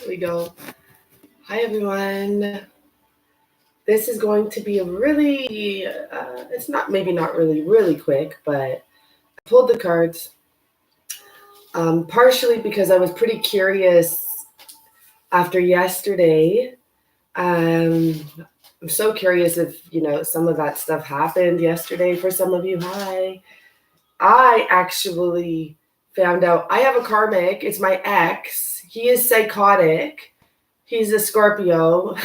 we go. Hi, everyone. This is going to be a really, it's not, maybe not really quick, but I pulled the cards partially because I was pretty curious after yesterday. I'm so curious if, some of that stuff happened yesterday for some of you. Hi. I actually found out I have a karmic. It's my ex. He is psychotic. He's a Scorpio.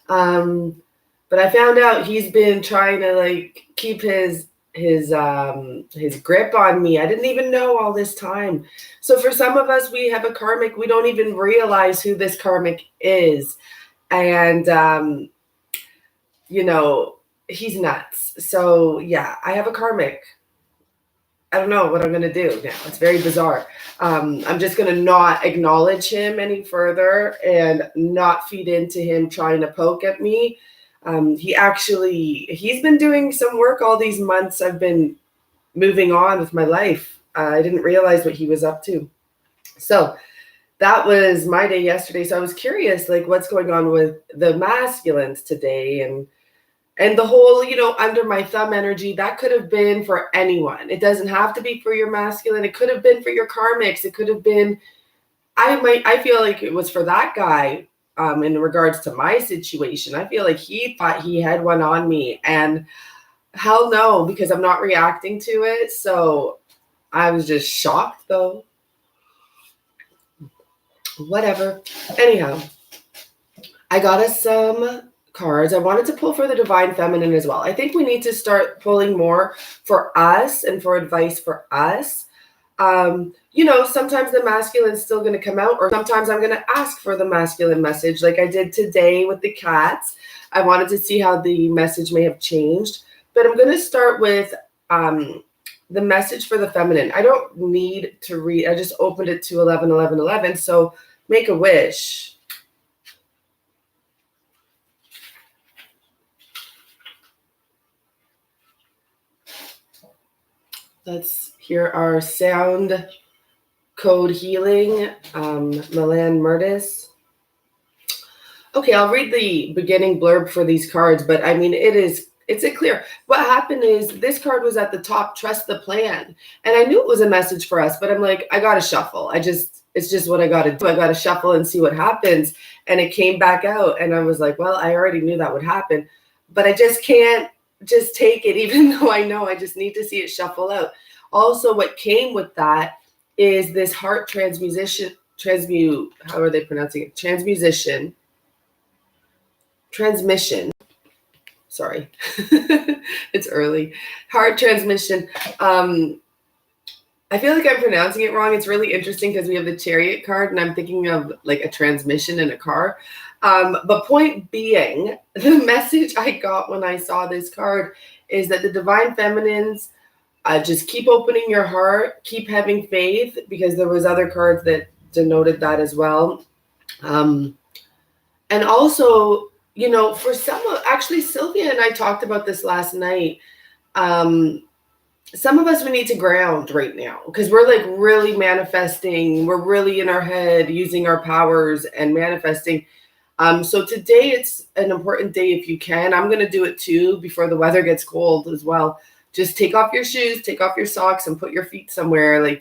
But I found out he's been trying to keep his grip on me. I didn't even know all this time. So for some of us, we have a karmic. We don't even realize who this karmic is. And, he's nuts. So yeah, I have a karmic. I don't know what I'm going to do now. It's very bizarre. I'm just going to not acknowledge him any further and not feed into him trying to poke at me. He's been doing some work all these months. I've been moving on with my life. I didn't realize what he was up to. So that was my day yesterday. So I was curious, what's going on with the masculines today, and the whole, under my thumb energy, that could have been for anyone. It doesn't have to be for your masculine. It could have been for your karmics. It could have been, I feel like it was for that guy in regards to my situation. I feel like he thought he had one on me, and hell no, because I'm not reacting to it. So I was just shocked though. Whatever. Anyhow, I got us some cards. I wanted to pull for the divine feminine as well. I think we need to start pulling more for us and for advice for us. Sometimes the masculine's still going to come out, or sometimes I'm going to ask for the masculine message like I did today with the cats. I wanted to see how the message may have changed, but I'm going to start with the message for the feminine. I don't need to read. I just opened it to 11. So make a wish. Let's hear our sound code healing, Milan Murtis. Okay, I'll read the beginning blurb for these cards, but I mean, it's a clear. What happened is this card was at the top, trust the plan. And I knew it was a message for us, but I'm like, I got to shuffle. It's just what I got to do. I got to shuffle and see what happens. And it came back out. And I was like, well, I already knew that would happen, but I just can't just take it, even though I know I just need to see it shuffle out. Also, what came with that is this heart transmission. How are they pronouncing it? Transmission. Sorry, it's early. Heart transmission. I feel like I'm pronouncing it wrong. It's really interesting because we have the Chariot card, and I'm thinking of like a transmission in a car. But point being, the message I got when I saw this card is that the divine feminines, just keep opening your heart, keep having faith, because there was other cards that denoted that as well. And also, for actually Sylvia and I talked about this last night. Some of us, we need to ground right now because we're like really manifesting. We're really in our head using our powers and manifesting. So today it's an important day if you can. I'm going to do it too before the weather gets cold as well. Just take off your shoes, take off your socks, and put your feet somewhere.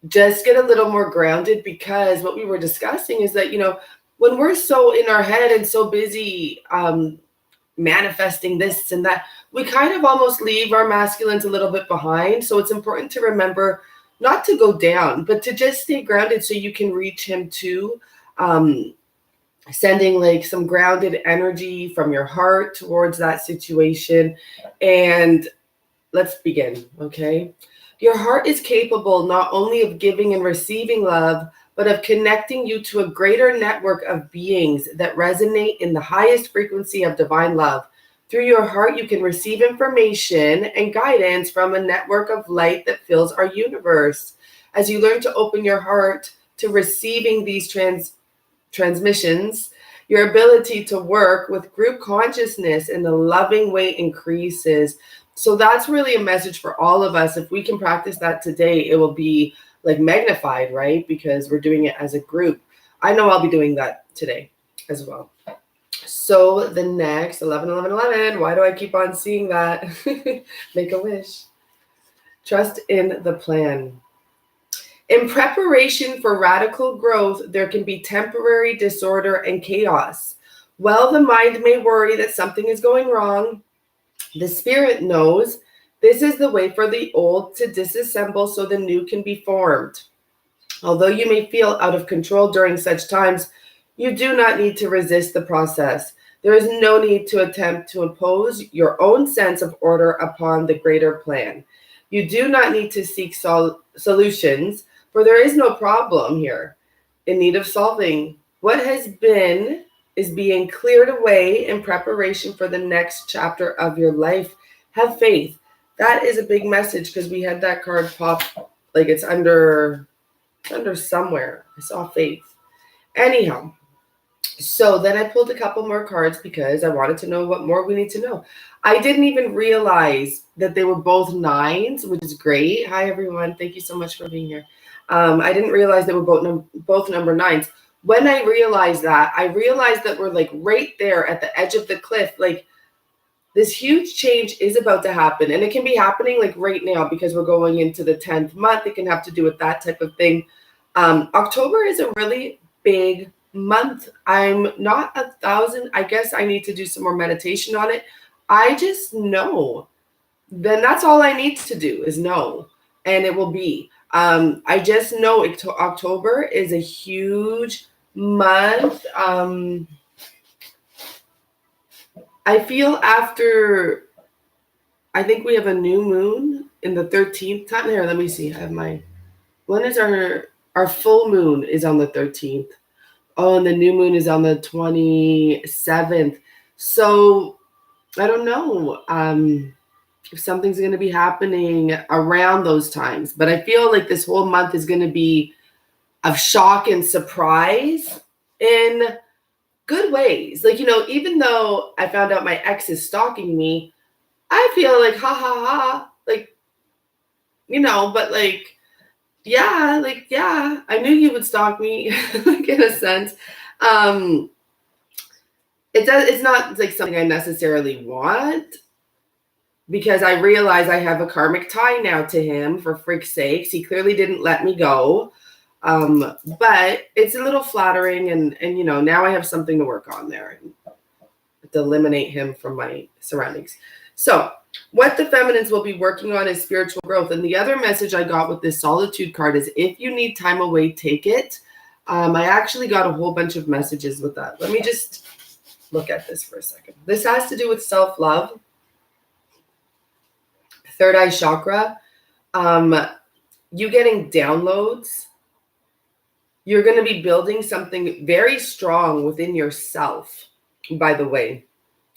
Just get a little more grounded, because what we were discussing is that, when we're so in our head and so busy manifesting this and that, we kind of almost leave our masculines a little bit behind. So it's important to remember not to go down, but to just stay grounded so you can reach him too. Sending some grounded energy from your heart towards that situation. And let's begin, okay? Your heart is capable not only of giving and receiving love, but of connecting you to a greater network of beings that resonate in the highest frequency of divine love. Through your heart, you can receive information and guidance from a network of light that fills our universe. As you learn to open your heart to receiving these transmissions, your ability to work with group consciousness in a loving way increases. So that's really a message for all of us. If we can practice that today, it will be like magnified, right? Because we're doing it as a group. I know I'll be doing that today as well. So the next 11, 11, 11. Why do I keep on seeing that? Make a wish. Trust in the plan. In preparation for radical growth, there can be temporary disorder and chaos. While the mind may worry that something is going wrong, the spirit knows this is the way for the old to disassemble so the new can be formed. Although you may feel out of control during such times, you do not need to resist the process. There is no need to attempt to impose your own sense of order upon the greater plan. You do not need to seek solutions, for there is no problem here in need of solving. What has been is being cleared away in preparation for the next chapter of your life. Have faith. That is a big message because we had that card pop, like it's under somewhere. I saw faith. Anyhow, so then I pulled a couple more cards because I wanted to know what more we need to know. I didn't even realize that they were both nines, which is great. Hi, everyone. Thank you so much for being here. I didn't realize they were both number nines. When I realized that we're like right there at the edge of the cliff. Like this huge change is about to happen. And it can be happening like right now because we're going into the 10th month. It can have to do with that type of thing. October is a really big month. I'm not 1,000. I guess I need to do some more meditation on it. I just know. Then that's all I need to do is know. And it will be. I just know October is a huge month. I feel after, I think we have a new moon in the 13th time. Here, let me see. I have when is our full moon is on the 13th. Oh, and the new moon is on the 27th. So I don't know if something's going to be happening around those times. But I feel like this whole month is going to be of shock and surprise in good ways. Like, even though I found out my ex is stalking me, I feel like, ha, ha, ha. Like, but like, yeah, I knew he would stalk me, like in a sense. It's not like something I necessarily want because I realize I have a karmic tie now to him, for freak's sakes. He clearly didn't let me go. But it's a little flattering and now I have something to work on there and to eliminate him from my surroundings. So what the feminines will be working on is spiritual growth. And the other message I got with this solitude card is if you need time away, take it. I actually got a whole bunch of messages with that. Let me just look at this for a second. This has to do with self-love, third eye chakra, you getting downloads. You're going to be building something very strong within yourself, by the way.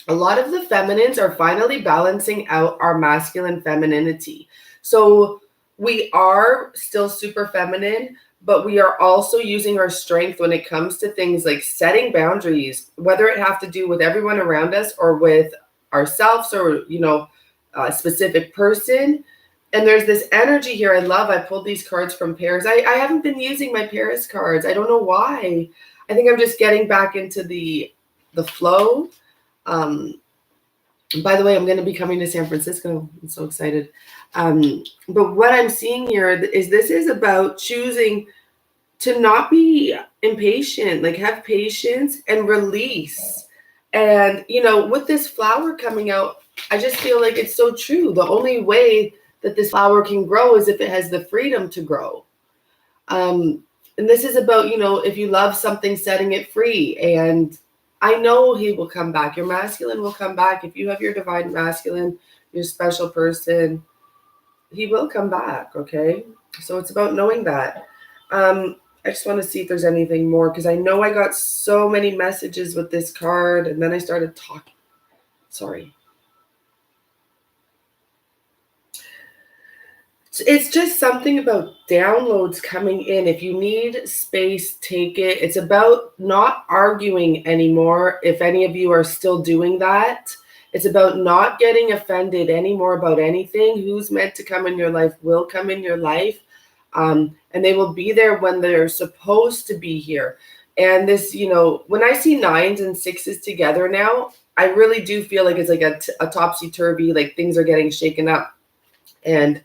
A lot of the feminines are finally balancing out our masculine femininity. So we are still super feminine, but we are also using our strength when it comes to things like setting boundaries, whether it have to do with everyone around us or with ourselves or, a specific person. And there's this energy here I love. I pulled these cards from Paris. I haven't been using my Paris cards. I don't know why. I think I'm just getting back into the flow. By the way, I'm going to be coming to San Francisco. I'm so excited. But what I'm seeing here is this is about choosing to not be impatient, like have patience and release. And, with this flower coming out, I just feel like it's so true. The only way that this flower can grow is if it has the freedom to grow. And this is about, if you love something, setting it free. And I know he will come back. Your masculine will come back. If you have your divine masculine, your special person, he will come back, okay? So it's about knowing that. I just want to see if there's anything more because I know I got so many messages with this card and then I started talking. Sorry. It's just something about downloads coming in. If you need space, take it. It's about not arguing anymore. If any of you are still doing that, it's about not getting offended anymore about anything. Who's meant to come in your life will come in your life. And they will be there when they're supposed to be here. And this, when I see nines and sixes together now, I really do feel like it's like a topsy-turvy, like things are getting shaken up. And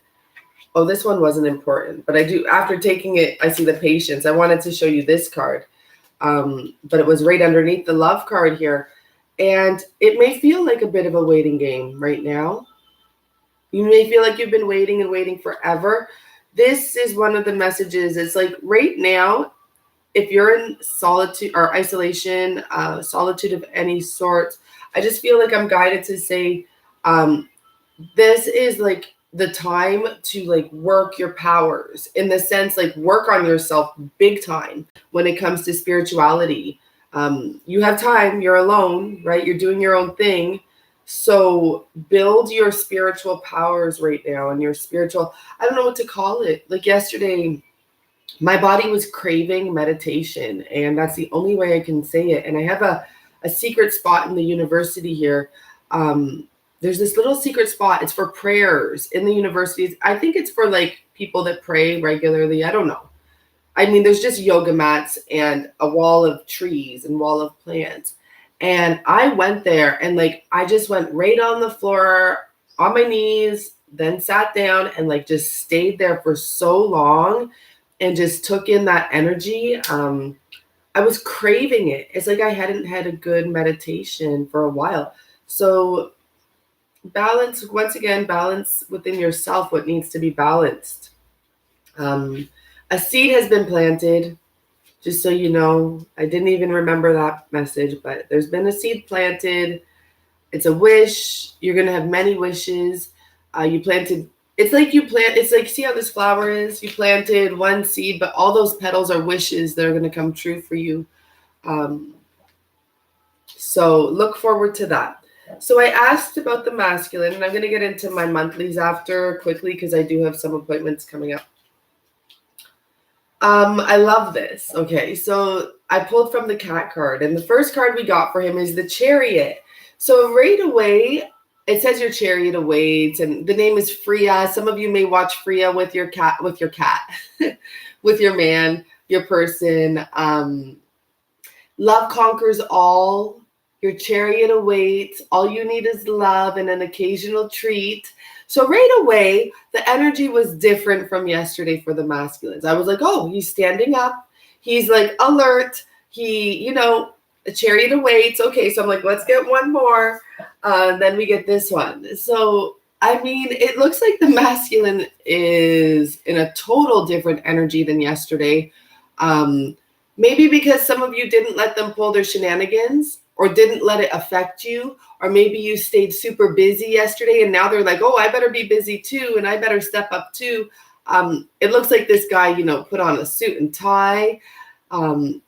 oh, this one wasn't important, but I do, after taking it, I see the patience. I wanted to show you this card, but it was right underneath the love card here. And it may feel like a bit of a waiting game right now. You may feel like you've been waiting and waiting forever. This is one of the messages. It's like right now, if you're in solitude or isolation, solitude of any sort, I just feel like I'm guided to say, this is like the time to like work your powers, in the sense like work on yourself big time when it comes to spirituality. You have time, you're alone, right? You're doing your own thing. So build your spiritual powers right now, and your spiritual, I don't know what to call it. Like yesterday, my body was craving meditation, and that's the only way I can say it. And I have a secret spot in the university here. There's this little secret spot. It's for prayers in the universities. I think it's for like people that pray regularly. I don't know. I mean, there's just yoga mats and a wall of trees and wall of plants. And I went there and like, I just went right on the floor on my knees, then sat down and like just stayed there for so long and just took in that energy. I was craving it. It's like I hadn't had a good meditation for a while. So balance, once again, balance within yourself what needs to be balanced. A seed has been planted, just so you know. I didn't even remember that message, but there's been a seed planted. It's a wish. You're going to have many wishes. You planted, it's like, see how this flower is? You planted one seed, but all those petals are wishes that are going to come true for you. So look forward to that. So I asked about the masculine, and I'm going to get into my monthlies after quickly because I do have some appointments coming up. I love this. Okay, so I pulled from the cat card, and the first card we got for him is the Chariot. So right away, it says your chariot awaits, and the name is Freya. Some of you may watch Freya with your cat, with your man, your person. Love conquers all. Your chariot awaits. All you need is love and an occasional treat. So right away, the energy was different from yesterday for the masculines. I was like, oh, he's standing up. He's like alert. The chariot awaits. Okay, so I'm like, let's get one more. Then we get this one. So, I mean, it looks like the masculine is in a total different energy than yesterday. Maybe because some of you didn't let them pull their shenanigans, or didn't let it affect you, or maybe you stayed super busy yesterday and now they're like, oh, I better be busy too, and I better step up too. It looks like this guy, put on a suit and tie. And,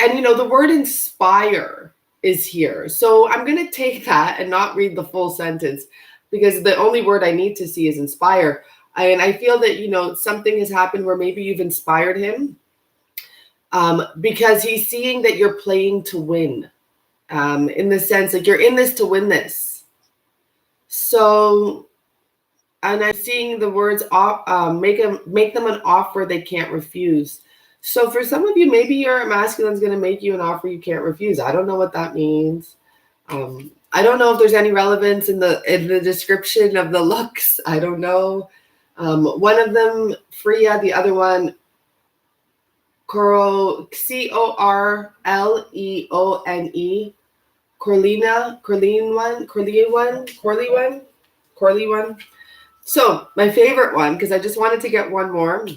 the word inspire is here. So I'm going to take that and not read the full sentence, because the only word I need to see is inspire. And I feel that, something has happened where maybe you've inspired him. Because he's seeing that you're playing to win, in the sense like you're in this to win this. So, and I'm seeing the words make them an offer they can't refuse. So for some of you, maybe your masculine's going to make you an offer you can't refuse. I don't know what that means. I don't know if there's any relevance in the description of the looks. I don't know. One of them, Freya, the other one, Corleone, Corley one. So my favorite one, because I just wanted to get one more,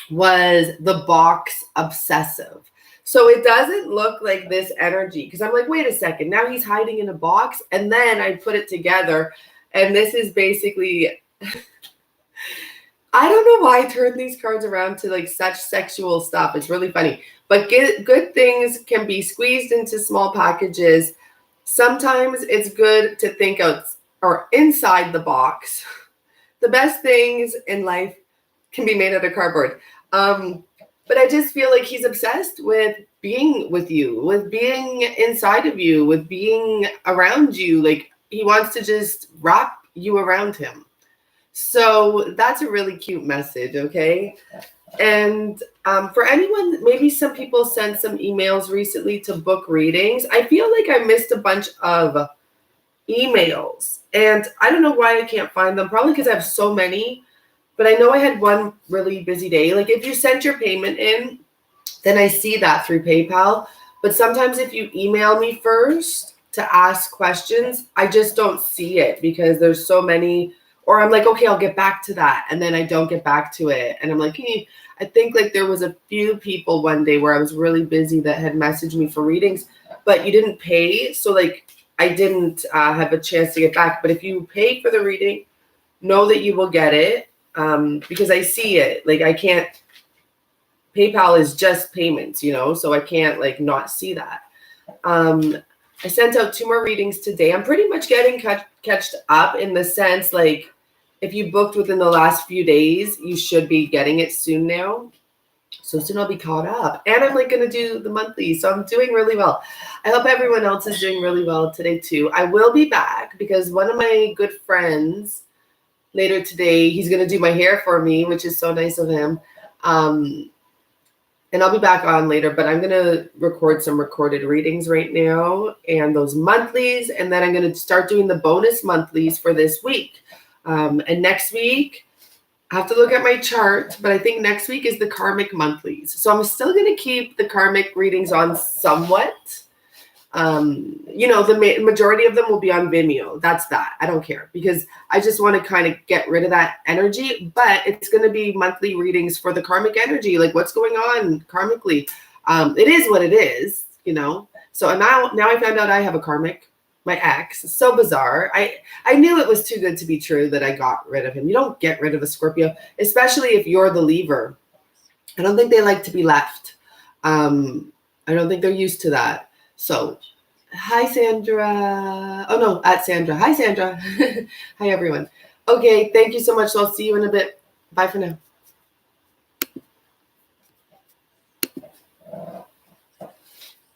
was the box Obsessive. So it doesn't look like this energy, because I'm like, wait a second, now he's hiding in a box, and then I put it together, and this is basically I don't know why I turned these cards around to like such sexual stuff. It's really funny. But good things can be squeezed into small packages. Sometimes it's good to think out or inside the box. The best things in life can be made out of cardboard. But I just feel like he's obsessed with being with you, with being inside of you, with being around you. Like he wants to just wrap you around him. So that's a really cute message, okay? And for anyone, maybe some people sent some emails recently to book readings. I feel like I missed a bunch of emails, and I don't know why I can't find them. Probably because I have so many, but I know I had one really busy day. Like if you sent your payment in, then I see that through PayPal. But sometimes if you email me first to ask questions, I just don't see it because there's so many. Or I'm like, okay, I'll get back to that. And then I don't get back to it. And I'm like, hey, I think like there was a few people one day where I was really busy that had messaged me for readings, but you didn't pay. So like I didn't have a chance to get back. But if you pay for the reading, know that you will get it because I see it. Like I can't, PayPal is just payments, so I can't like not see that. I sent out 2 more readings today. I'm pretty much getting catched up in the sense like if you booked within the last few days, you should be getting it soon now. So soon I'll be caught up. And I'm like going to do the monthly. So I'm doing really well. I hope everyone else is doing really well today too. I will be back because one of my good friends later today, he's going to do my hair for me, which is so nice of him. And I'll be back on later, but I'm going to record some recorded readings right now and those monthlies. And then I'm going to start doing the bonus monthlies for this week. And next week, I have to look at my chart, but I think next week is the karmic monthlies. So I'm still going to keep the karmic readings on somewhat. The majority of them will be on Vimeo. That's that. I don't care because I just want to kind of get rid of that energy, but it's going to be monthly readings for the karmic energy. Like what's going on karmically. It is what it is, So now I found out I have a karmic, my ex. It's so bizarre. I knew it was too good to be true that I got rid of him. You don't get rid of a Scorpio, especially if you're the leaver. I don't think they like to be left. I don't think they're used to that. So, hi, Sandra. Oh, no, at Sandra. Hi, Sandra. Hi, everyone. Okay, thank you so much. So I'll see you in a bit. Bye for now.